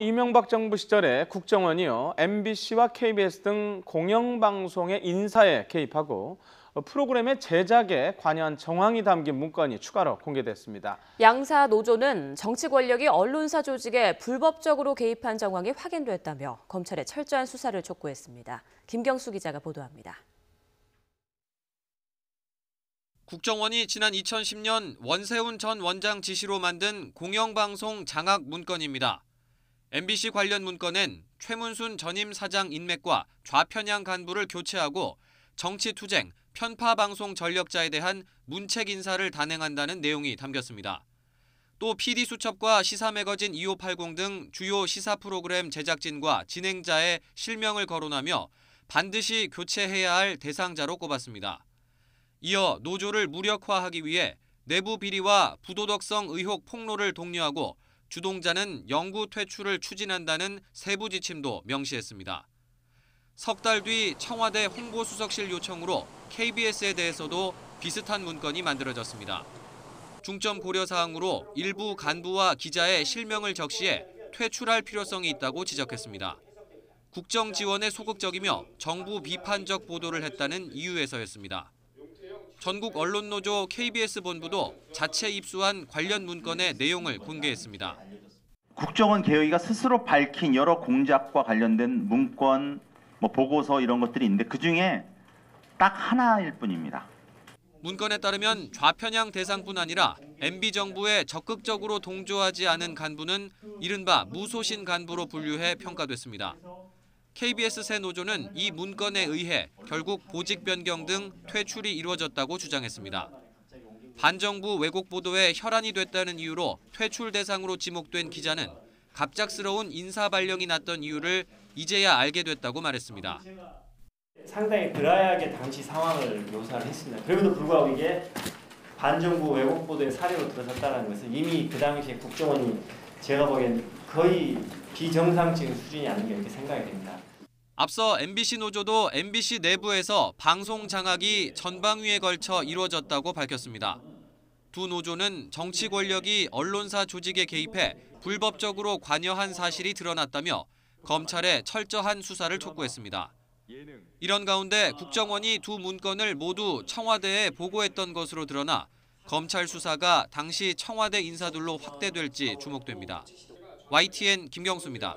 이명박 정부 시절에 국정원이요, MBC와 KBS 등 공영방송의 인사에 개입하고 프로그램의 제작에 관여한 정황이 담긴 문건이 추가로 공개됐습니다. 양사 노조는 정치 권력이 언론사 조직에 불법적으로 개입한 정황이 확인됐다며 검찰에 철저한 수사를 촉구했습니다. 김경수 기자가 보도합니다. 국정원이 지난 2010년 원세훈 전 원장 지시로 만든 공영방송 장악 문건입니다. MBC 관련 문건엔 최문순 전임 사장 인맥과 좌편향 간부를 교체하고 정치투쟁, 편파방송 전력자에 대한 문책 인사를 단행한다는 내용이 담겼습니다. 또 PD수첩과 시사매거진 2580 등 주요 시사 프로그램 제작진과 진행자의 실명을 거론하며 반드시 교체해야 할 대상자로 꼽았습니다. 이어 노조를 무력화하기 위해 내부 비리와 부도덕성 의혹 폭로를 독려하고 주동자는 영구 퇴출을 추진한다는 세부 지침도 명시했습니다. 석 달 뒤 청와대 홍보수석실 요청으로 KBS에 대해서도 비슷한 문건이 만들어졌습니다. 중점 고려 사항으로 일부 간부와 기자의 실명을 적시해 퇴출할 필요성이 있다고 지적했습니다. 국정 지원에 소극적이며 정부 비판적 보도를 했다는 이유에서였습니다. 전국 언론노조 KBS 본부도 자체 입수한 관련 문건의 내용을 공개했습니다. 국정원 개혁위가 스스로 밝힌 여러 공작과 관련된 문건, 보고서 이런 것들이 있는데 그중에 딱 하나일 뿐입니다. 문건에 따르면 좌편향 대상뿐 아니라 MB정부에 적극적으로 동조하지 않은 간부는 이른바 무소신 간부로 분류해 평가됐습니다. KBS 새 노조는 이 문건에 의해 결국 보직 변경 등 퇴출이 이루어졌다고 주장했습니다. 반정부 왜곡 보도에 혈안이 됐다는 이유로 퇴출 대상으로 지목된 기자는 갑작스러운 인사 발령이 났던 이유를 이제야 알게 됐다고 말했습니다. 상당히 드라이하게 당시 상황을 묘사를 했습니다. 그럼에도 불구하고 이게 반정부 왜곡 보도의 사례로 들어섰다는 것은 이미 그 당시에 국정원이 제가 보기엔 거의 비정상적인 수준이 아닌가 이렇게 생각이 됩니다. 앞서 MBC 노조도 MBC 내부에서 방송 장악이 전방위에 걸쳐 이루어졌다고 밝혔습니다. 두 노조는 정치 권력이 언론사 조직에 개입해 불법적으로 관여한 사실이 드러났다며 검찰에 철저한 수사를 촉구했습니다. 이런 가운데 국정원이 두 문건을 모두 청와대에 보고했던 것으로 드러나 검찰 수사가 당시 청와대 인사들로 확대될지 주목됩니다. YTN 김경수입니다.